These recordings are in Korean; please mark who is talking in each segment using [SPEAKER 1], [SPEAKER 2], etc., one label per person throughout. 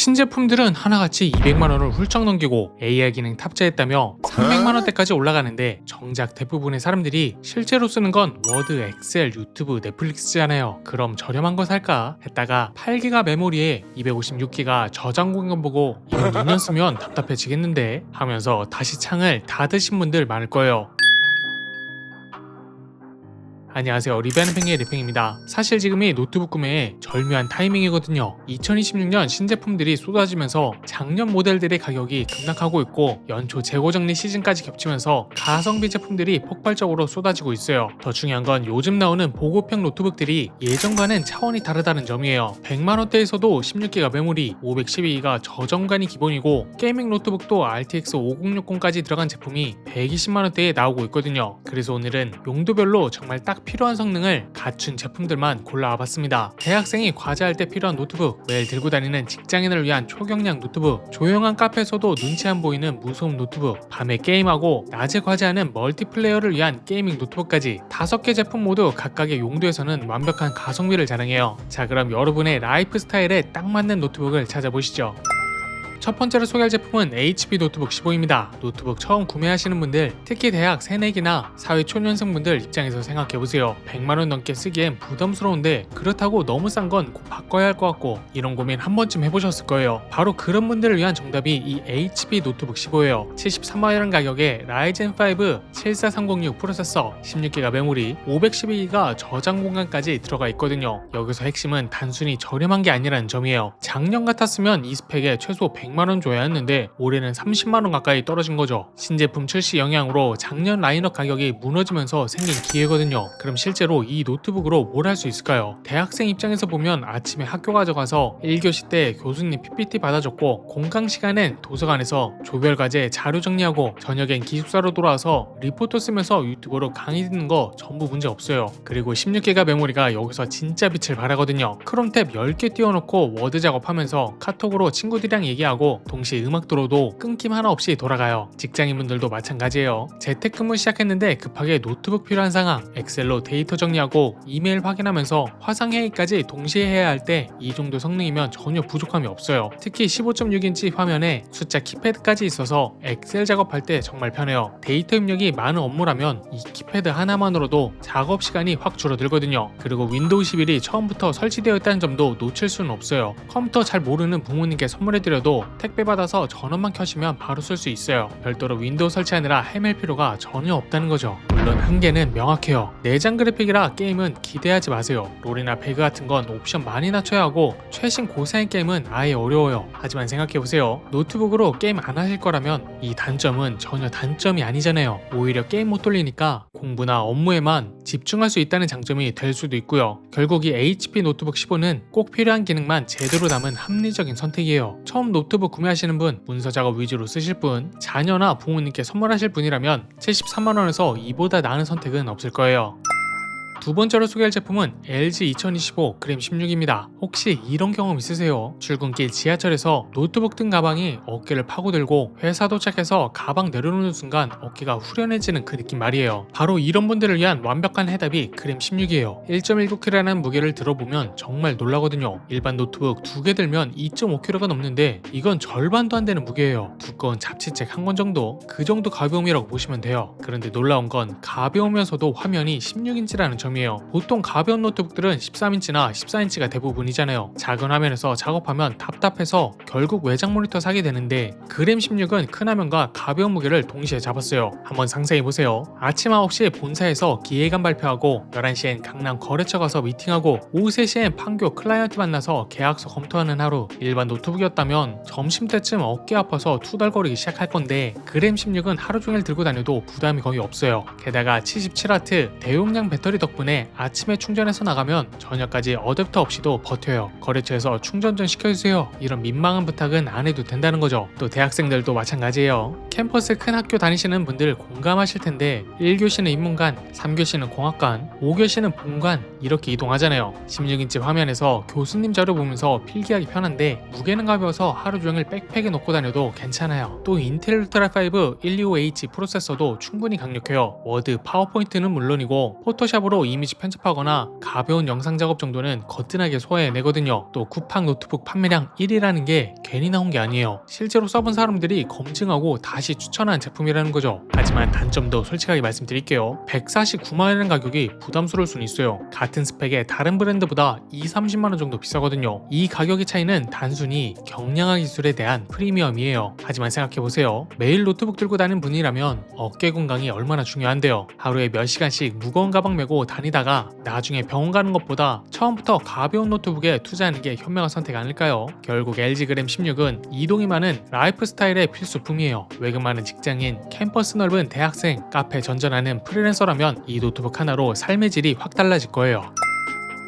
[SPEAKER 1] 신제품들은 하나같이 200만원을 훌쩍 넘기고 AI 기능 탑재했다며 300만원대까지 올라가는데 정작 대부분의 사람들이 실제로 쓰는 건 워드, 엑셀, 유튜브, 넷플릭스잖아요. 그럼 저렴한 거 살까 했다가 8기가 메모리에 256기가 저장 공간 보고 이거 2년 쓰면 답답해지겠는데 하면서 다시 창을 닫으신 분들 많을 거예요. 안녕하세요, 리뷰하는 팽이의 리팽입니다. 사실 지금이 노트북 구매에 절묘한 타이밍이거든요. 2026년 신제품들이 쏟아지면서 작년 모델들의 가격이 급락하고 있고 연초 재고정리 시즌까지 겹치면서 가성비 제품들이 폭발적으로 쏟아지고 있어요. 더 중요한 건 요즘 나오는 보급형 노트북들이 예전과는 차원이 다르다는 점이에요. 100만원대에서도 16기가 메모리, 512기가 저장간이 기본이고 게이밍 노트북도 RTX 5060까지 들어간 제품이 120만원대에 나오고 있거든요. 그래서 오늘은 용도별로 정말 딱 필요한 성능을 갖춘 제품들만 골라와봤습니다. 대학생이 과제할 때 필요한 노트북, 매일 들고 다니는 직장인을 위한 초경량 노트북, 조용한 카페에서도 눈치 안 보이는 무소음 노트북, 밤에 게임하고 낮에 과제하는 멀티플레이어를 위한 게이밍 노트북까지 5개 제품 모두 각각의 용도에서는 완벽한 가성비를 자랑해요. 자, 그럼 여러분의 라이프 스타일에 딱 맞는 노트북을 찾아보시죠. 첫 번째로 소개할 제품은 HP 노트북 15입니다. 노트북 처음 구매하시는 분들, 특히 대학 새내기나 사회 초년생분들 입장에서 생각해보세요. 100만원 넘게 쓰기엔 부담스러운데 그렇다고 너무 싼 건 꼭 바꿔야 할 것 같고 이런 고민 한 번쯤 해보셨을 거예요. 바로 그런 분들을 위한 정답이 이 HP 노트북 15예요. 73만원 가격에 라이젠 5 74306 프로세서, 16기가 메모리, 512기가 저장 공간까지 들어가 있거든요. 여기서 핵심은 단순히 저렴한 게 아니라는 점이에요. 작년 같았으면 이 스펙에 최소 100만원 줘야 했는데 올해는 30만원 가까이 떨어진 거죠. 신제품 출시 영향으로 작년 라인업 가격이 무너지면서 생긴 기회거든요. 그럼 실제로 이 노트북으로 뭘 할 수 있을까요? 대학생 입장에서 보면 아침에 학교 가져가서 1교시 때 교수님 PPT 받아줬고 공강 시간엔 도서관에서 조별 과제 자료 정리하고 저녁엔 기숙사로 돌아와서 리포터 쓰면서 유튜브로 강의 듣는 거 전부 문제 없어요. 그리고 16기가 메모리가 여기서 진짜 빛을 발하거든요. 크롬탭 10개 띄워놓고 워드 작업하면서 카톡으로 친구들이랑 얘기하고 동시에 음악 들어도 끊김 하나 없이 돌아가요. 직장인분들도 마찬가지예요. 재택근무 시작했는데 급하게 노트북 필요한 상황, 엑셀로 데이터 정리하고 이메일 확인하면서 화상회의까지 동시에 해야 할 때 이 정도 성능이면 전혀 부족함이 없어요. 특히 15.6인치 화면에 숫자 키패드까지 있어서 엑셀 작업할 때 정말 편해요. 데이터 입력이 많은 업무라면 이 키패드 하나만으로도 작업 시간이 확 줄어들거든요. 그리고 윈도우 11이 처음부터 설치되어 있다는 점도 놓칠 수는 없어요. 컴퓨터 잘 모르는 부모님께 선물해드려도 택배 받아서 전원만 켜시면 바로 쓸 수 있어요. 별도로 윈도우 설치하느라 헤맬 필요가 전혀 없다는 거죠. 물론 한계는 명확해요. 내장 그래픽이라 게임은 기대하지 마세요. 롤이나 배그 같은 건 옵션 많이 낮춰야 하고 최신 고사양 게임은 아예 어려워요. 하지만 생각해보세요. 노트북으로 게임 안 하실 거라면 이 단점은 전혀 단점이 아니잖아요. 오히려 게임 못 돌리니까 공부나 업무에만 집중할 수 있다는 장점이 될 수도 있고요. 결국 이 HP 노트북 15는 꼭 필요한 기능만 제대로 담은 합리적인 선택이에요. 처음 노트북 구매하시는 분, 문서 작업 위주로 쓰실 분, 자녀나 부모님께 선물하실 분이라면 73만원에서 이보다 나은 선택은 없을 거예요. 두 번째로 소개할 제품은 LG 2025 그램 16입니다. 혹시 이런 경험 있으세요? 출근길 지하철에서 노트북 든 가방이 어깨를 파고들고 회사 도착해서 가방 내려놓는 순간 어깨가 후련해지는 그 느낌 말이에요. 바로 이런 분들을 위한 완벽한 해답이 그램 16이에요. 1.19kg라는 무게를 들어보면 정말 놀라거든요. 일반 노트북 2개 들면 2.5kg가 넘는데 이건 절반도 안 되는 무게예요. 두꺼운 잡지책 한 권 정도, 그 정도 가벼움이라고 보시면 돼요. 그런데 놀라운 건 가벼우면서도 화면이 16인치라는 점이에요. 보통 가벼운 노트북들은 13인치나 14인치가 대부분이잖아요. 작은 화면에서 작업하면 답답해서 결국 외장 모니터 사게 되는데 그램 16은 큰 화면과 가벼운 무게를 동시에 잡았어요. 한번 상상해 보세요. 아침 9시에 본사에서 기획안 발표하고 11시엔 강남 거래처 가서 미팅하고 오후 3시엔 판교 클라이언트 만나서 계약서 검토하는 하루. 일반 노트북이었다면 점심때쯤 어깨 아파서 투덜거리기 시작할 건데 그램 16은 하루 종일 들고 다녀도 부담이 거의 없어요. 게다가 77W 대용량 배터리 덕분에 아침에 충전해서 나가면 저녁까지 어댑터 없이도 버텨요. 거래처에서 충전 좀 시켜주세요. 이런 민망한 부탁은 안 해도 된다는 거죠. 또 대학생들도 마찬가지예요. 캠퍼스 큰 학교 다니시는 분들 공감하실 텐데 1교시는 인문관, 3교시는 공학관, 5교시는 본관 이렇게 이동하잖아요. 16인치 화면에서 교수님 자료 보면서 필기하기 편한데 무게는 가벼워서 하루 종일 백팩에 넣고 다녀도 괜찮아요. 또 인텔 울트라 5 125H 프로세서도 충분히 강력해요. 워드, 파워포인트는 물론이고 포토샵으로 이미지 편집하거나 가벼운 영상 작업 정도는 거뜬하게 소화해내거든요. 또 쿠팡 노트북 판매량 1위라는 게 괜히 나온 게 아니에요. 실제로 써본 사람들이 검증하고 다시 추천한 제품이라는 거죠. 하지만 단점도 솔직하게 말씀드릴게요. 149만원이라는 가격이 부담스러울 수는 있어요. 같은 스펙에 다른 브랜드보다 30~30만원 정도 비싸거든요. 이 가격의 차이는 단순히 경량화 기술에 대한 프리미엄이에요. 하지만 생각해보세요. 매일 노트북 들고 다니는 분이라면 어깨 건강이 얼마나 중요한데요. 하루에 몇 시간씩 무거운 가방 메고 다니다가 나중에 병원 가는 것보다 처음부터 가벼운 노트북에 투자하는 게 현명한 선택 아닐까요? 결국 LG 그램 16은 이동이 많은 라이프 스타일의 필수품이에요. 외근 많은 직장인, 캠퍼스 넓은 대학생, 카페 전전하는 프리랜서라면 이 노트북 하나로 삶의 질이 확 달라질 거예요.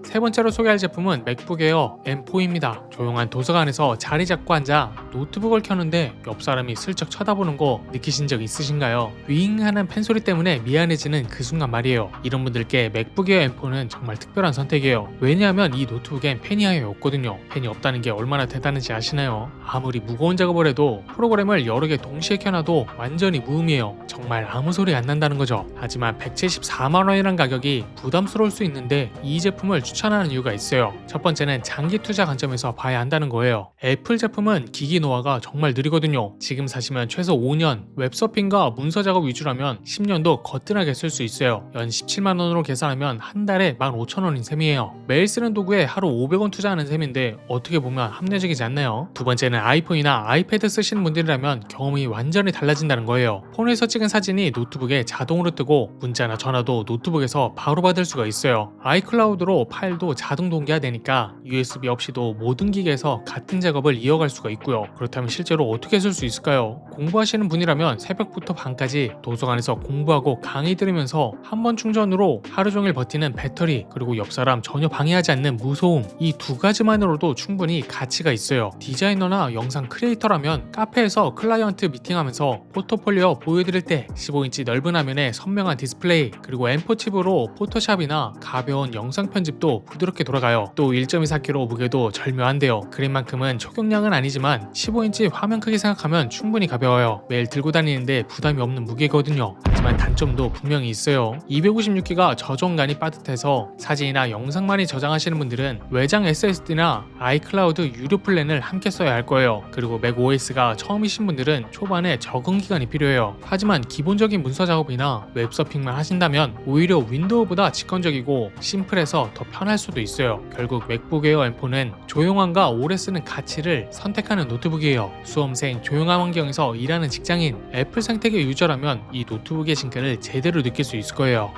[SPEAKER 1] 세 번째로 소개할 제품은 맥북 에어 M4입니다. 조용한 도서관에서 자리 잡고 앉아 노트북을 켜는데 옆 사람이 슬쩍 쳐다보는 거 느끼신 적 있으신가요? 윙하는 팬소리 때문에 미안해지는 그 순간 말이에요. 이런 분들께 맥북 에어 M4는 정말 특별한 선택이에요. 왜냐하면 이 노트북엔 팬이 아예 없거든요. 팬이 없다는 게 얼마나 대단한지 아시나요? 아무리 무거운 작업을 해도 프로그램을 여러 개 동시에 켜놔도 완전히 무음이에요. 정말 아무 소리 안 난다는 거죠. 하지만 174만원이란 가격이 부담스러울 수 있는데 이 제품을 추천하는 이유가 있어요. 첫 번째는 장기 투자 관점에서 봐야 한다는 거예요. 애플 제품은 기기 노화가 정말 느리거든요. 지금 사시면 최소 5년, 웹서핑과 문서 작업 위주라면 10년도 거뜬하게 쓸 수 있어요. 연 17만원으로 계산하면 한 달에 15,000원인 셈이에요. 매일 쓰는 도구에 하루 500원 투자하는 셈인데 어떻게 보면 합리적이지 않나요? 두 번째는 아이폰이나 아이패드 쓰시는 분들이라면 경험이 완전히 달라진다는 거예요. 폰에서 찍은 사진이 노트북에 자동으로 뜨고 문자나 전화도 노트북에서 바로 받을 수가 있어요. 아이클라우드로 파일도 자동 동기화되니까 USB 없이도 모든 기기에서 같은 작업을 이어갈 수가 있고요. 그렇다면 실제로 어떻게 쓸 수 있을까요? 공부하시는 분이라면 새벽부터 밤까지 도서관에서 공부하고 강의 들으면서 한 번 충전으로 하루 종일 버티는 배터리, 그리고 옆 사람 전혀 방해하지 않는 무소음, 이 두 가지만으로도 충분히 가치가 있어요. 디자이너나 영상 크리에이터라면 카페에서 클라이언트 미팅하면서 포트폴리오 보여드릴 때 15인치 넓은 화면에 선명한 디스플레이, 그리고 M4 칩으로 포토샵이나 가벼운 영상 편집도 부드럽게 돌아가요. 또 1.24kg 무게도 절묘한데요. 그램만큼은 초경량은 아니지만 15인치 화면 크기 생각하면 충분히 가벼워요. 매일 들고 다니는데 부담이 없는 무게거든요. 하지만 단점도 분명히 있어요. 256기가 저장간이 빠듯해서 사진이나 영상 많이 저장하시는 분들은 외장 SSD나 아이클라우드 유료 플랜을 함께 써야 할 거예요. 그리고 맥OS가 처음이신 분들은 초반에 적응 기간이 필요해요. 하지만 기본적인 문서 작업이나 웹서핑만 하신다면 오히려 윈도우보다 직관적이고 심플해서 더 편할 수도 있어요. 결국 맥북 에어 M4는 조용함과 오래 쓰는 가치를 선택하는 노트북이에요. 수험생, 조용한 환경에서 일하는 직장인, 애플 생태계 유저라면 이 노트북의 진가를 제대로 느낄 수 있을 거예요.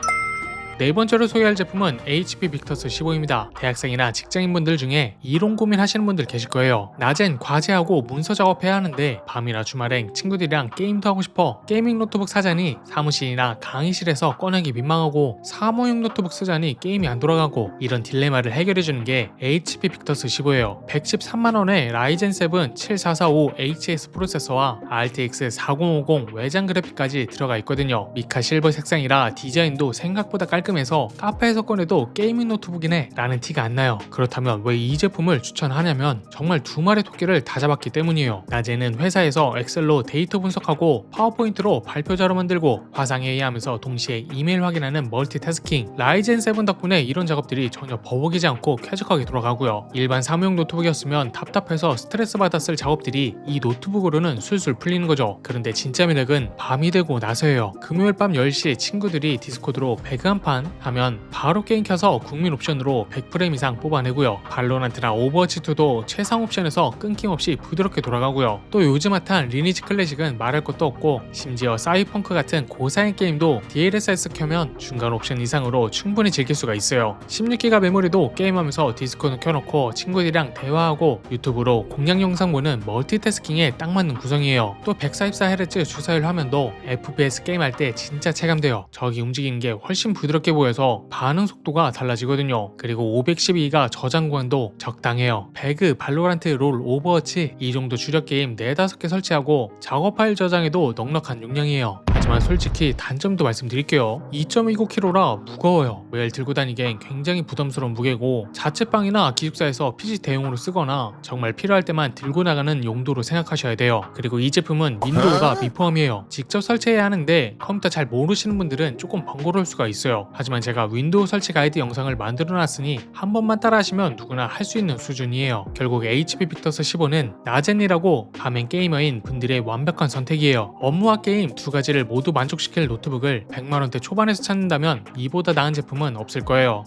[SPEAKER 1] 네 번째로 소개할 제품은 HP 빅터스 15입니다. 대학생이나 직장인분들 중에 이론 고민하시는 분들 계실 거예요. 낮엔 과제하고 문서 작업해야 하는데 밤이나 주말엔 친구들이랑 게임도 하고 싶어. 게이밍 노트북 사자니 사무실이나 강의실에서 꺼내기 민망하고 사무용 노트북 쓰자니 게임이 안 돌아가고, 이런 딜레마를 해결해주는 게 HP 빅터스 15예요. 113만원에 라이젠 7 7445HS 프로세서와 RTX 4050 외장 그래픽까지 들어가 있거든요. 미카 실버 색상이라 디자인도 생각보다 깔끔해서 카페에서 꺼내도 게이밍 노트북이네 라는 티가 안 나요. 그렇다면 왜 이 제품을 추천하냐면 정말 두 마리 토끼를 다 잡았기 때문이에요. 낮에는 회사에서 엑셀로 데이터 분석하고 파워포인트로 발표 자료 만들고 화상회의하면서 동시에 이메일 확인하는 멀티태스킹, 라이젠 7 덕분에 이런 작업들이 전혀 버벅이지 않고 쾌적하게 돌아가고요. 일반 사무용 노트북이었으면 답답해서 스트레스 받았을 작업들이 이 노트북으로는 술술 풀리는 거죠. 그런데 진짜 매력은 밤이 되고 나서예요. 금요일 밤 10시에 친구들이 디스코드로 배그 한 판 하면 바로 게임 켜서 국민 옵션으로 100프레임 이상 뽑아내고요. 발로란트나 오버워치2도 최상 옵션에서 끊김없이 부드럽게 돌아가고요. 또 요즘 핫한 리니지 클래식은 말할 것도 없고, 심지어 사이펑크 같은 고사양 게임도 DLSS 켜면 중간 옵션 이상으로 충분히 즐길 수가 있어요. 16기가 메모리도 게임하면서 디스코드 켜놓고 친구들이랑 대화하고 유튜브로 공략 영상 보는 멀티태스킹에 딱 맞는 구성이에요. 또 144Hz 주사율 화면도 FPS 게임할 때 진짜 체감돼요. 적이 움직이는 게 훨씬 부드럽게 보여서 반응 속도가 달라지거든요. 그리고 512가 저장 구간도 적당해요. 배그, 발로란트, 롤, 오버워치 이 정도 주력 게임 4~5개 설치하고 작업 파일 저장에도 넉넉한 용량이에요. 하지만 솔직히 단점도 말씀드릴게요. 2.29kg라 무거워요. 매일 들고 다니기엔 굉장히 부담스러운 무게고 자취방이나 기숙사에서 PC 대용으로 쓰거나 정말 필요할 때만 들고 나가는 용도로 생각하셔야 돼요. 그리고 이 제품은 윈도우가 미포함이에요. 직접 설치해야 하는데 컴퓨터 잘 모르시는 분들은 조금 번거로울 수가 있어요. 하지만 제가 윈도우 설치 가이드 영상을 만들어 놨으니 한 번만 따라하시면 누구나 할 수 있는 수준이에요. 결국 HP 빅터스 15는 나젠이라고 가맹 게이머인 분들의 완벽한 선택이에요. 업무와 게임 두 가지를 모두 만족시킬 노트북을 100만원대 초반에서 찾는다면 이보다 나은 제품은 없을 거예요.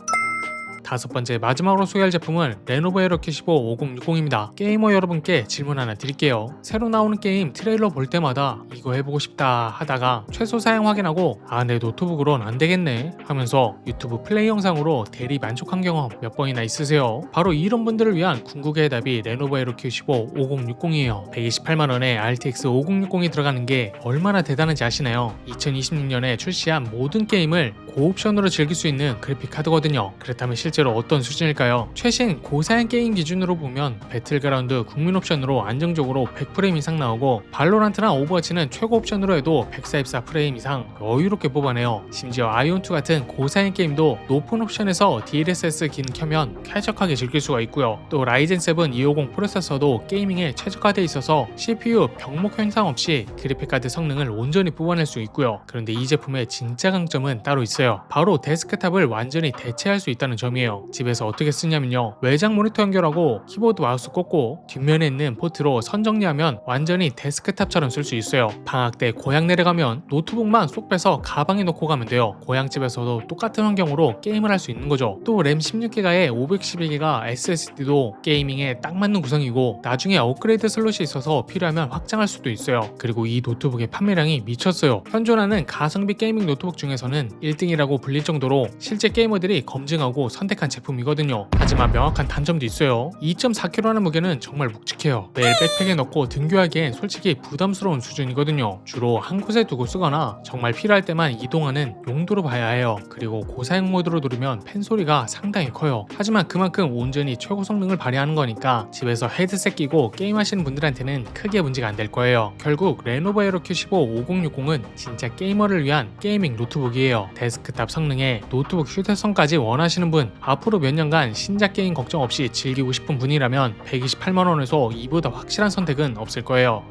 [SPEAKER 1] 다섯 번째 마지막으로 소개할 제품은 레노버 에러큐 15 5060입니다. 게이머 여러분께 질문 하나 드릴게요. 새로 나오는 게임 트레일러 볼 때마다 이거 해보고 싶다 하다가 최소 사양 확인하고 내 노트북으론 안 되겠네 하면서 유튜브 플레이 영상으로 대리 만족한 경험 몇 번이나 있으세요? 바로 이런 분들을 위한 궁극의 답이 레노버 에러큐 15 5060이에요. 128만원에 RTX 5060이 들어가는 게 얼마나 대단한지 아시나요? 2026년에 출시한 모든 게임을 고옵션으로 즐길 수 있는 그래픽 카드거든요. 그렇다면 실제로 어떤 수준일까요? 최신 고사양 게임 기준으로 보면 배틀그라운드 국민 옵션으로 안정적으로 100프레임 이상 나오고 발로란트나 오버워치는 최고 옵션으로 해도 144프레임 이상 여유롭게 뽑아내요. 심지어 아이온2 같은 고사양 게임도 높은 옵션에서 DLSS 기능 켜면 쾌적하게 즐길 수가 있고요. 또 라이젠 7 250 프로세서도 게이밍에 최적화되어 있어서 CPU 병목 현상 없이 그래픽카드 성능을 온전히 뽑아낼 수 있고요. 그런데 이 제품의 진짜 강점은 따로 있어요. 바로 데스크탑을 완전히 대체할 수 있다는 점이에요. 집에서 어떻게 쓰냐면요, 외장 모니터 연결하고 키보드 마우스 꽂고 뒷면에 있는 포트로 선 정리하면 완전히 데스크탑처럼 쓸 수 있어요. 방학 때 고향 내려가면 노트북만 쏙 빼서 가방에 넣고 가면 돼요. 고향집에서도 똑같은 환경으로 게임을 할 수 있는 거죠. 또 램 16기가에 512기가 SSD도 게이밍에 딱 맞는 구성이고 나중에 업그레이드 슬롯이 있어서 필요하면 확장할 수도 있어요. 그리고 이 노트북의 판매량이 미쳤어요. 현존하는 가성비 게이밍 노트북 중에서는 1등이라고 불릴 정도로 실제 게이머들이 검증하고 선택한 제품이거든요. 하지만 명확한 단점도 있어요. 2.4kg라는 무게는 정말 묵직해요. 매일 백팩에 넣고 등교하기엔 솔직히 부담스러운 수준이거든요. 주로 한 곳에 두고 쓰거나 정말 필요할 때만 이동하는 용도로 봐야 해요. 그리고 고사양 모드로 누르면 팬 소리가 상당히 커요. 하지만 그만큼 온전히 최고 성능을 발휘하는 거니까 집에서 헤드셋 끼고 게임하시는 분들한테는 크게 문제가 안 될 거예요. 결국 레노버 에러큐 15 5060은 진짜 게이머를 위한 게이밍 노트북이에요. 데스크탑 성능에 노트북 휴대성까지 원하시는 분, 앞으로 몇 년간 신작 게임 걱정 없이 즐기고 싶은 분이라면 128만원에서 이보다 확실한 선택은 없을 거예요.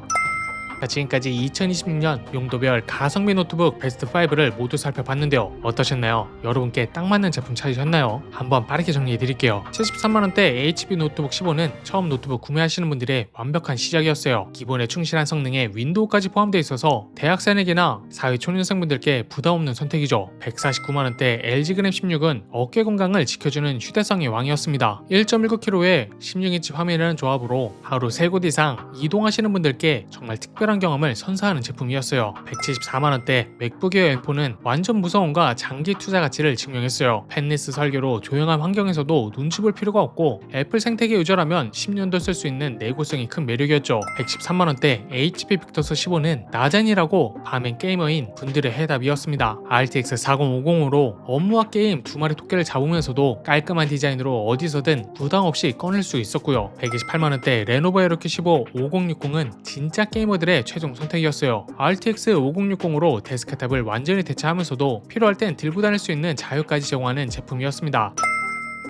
[SPEAKER 1] 지금까지 2026년 용도별 가성비 노트북 베스트 5를 모두 살펴봤는데요. 어떠셨나요? 여러분께 딱 맞는 제품 찾으셨나요? 한번 빠르게 정리해 드릴게요. 73만원대 HP 노트북 15는 처음 노트북 구매하시는 분들의 완벽한 시작이었어요. 기본에 충실한 성능에 윈도우까지 포함되어 있어서 대학생에게나 사회초년생분들께 부담 없는 선택이죠. 149만원대 LG 그램 16은 어깨 건강을 지켜주는 휴대성의 왕이었습니다. 1.19kg의 16인치 화면이라는 조합으로 하루 3곳 이상 이동하시는 분들께 정말 특별한 경험을 선사하는 제품이었어요. 174만원대 맥북 에어 M4는 완전 무서움과 장기 투자 가치를 증명했어요. 펜리스 설계로 조용한 환경에서도 눈치 볼 필요가 없고 애플 생태계 유저라면 10년도 쓸 수 있는 내구성이 큰 매력이었죠. 113만원대 HP 빅터스 15는 나젠이라고 밤엔 게이머인 분들의 해답이었습니다. RTX 4050으로 업무와 게임 두 마리 토끼를 잡으면서도 깔끔한 디자인으로 어디서든 부담 없이 꺼낼 수 있었고요. 128만원대 레노버 에러큐 15 5060은 진짜 게이머들의 최종 선택이었어요. RTX 5060으로 데스크탑을 완전히 대체하면서도 필요할 땐 들고 다닐 수 있는 자유까지 제공하는 제품이었습니다.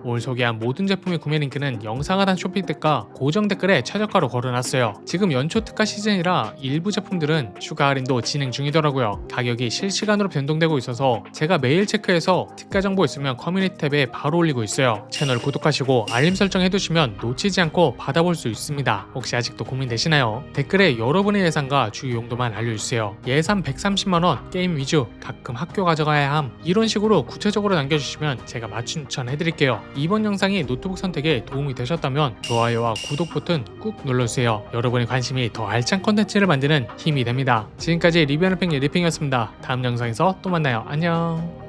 [SPEAKER 1] 오늘 소개한 모든 제품의 구매 링크는 영상 하단 쇼핑 탭과 고정 댓글에 최저가로 걸어놨어요. 지금 연초 특가 시즌이라 일부 제품들은 추가 할인도 진행 중이더라고요. 가격이 실시간으로 변동되고 있어서 제가 매일 체크해서 특가 정보 있으면 커뮤니티 탭에 바로 올리고 있어요. 채널 구독하시고 알림 설정 해두시면 놓치지 않고 받아볼 수 있습니다. 혹시 아직도 고민되시나요? 댓글에 여러분의 예산과 주요 용도만 알려주세요. 예산 130만원, 게임 위주, 가끔 학교 가져가야 함, 이런 식으로 구체적으로 남겨주시면 제가 맞춤 추천해드릴게요. 이번 영상이 노트북 선택에 도움이 되셨다면 좋아요와 구독 버튼 꾹 눌러주세요. 여러분의 관심이 더 알찬 컨텐츠를 만드는 힘이 됩니다. 지금까지 리뷰하는 팽이 리핑이었습니다. 다음 영상에서 또 만나요. 안녕.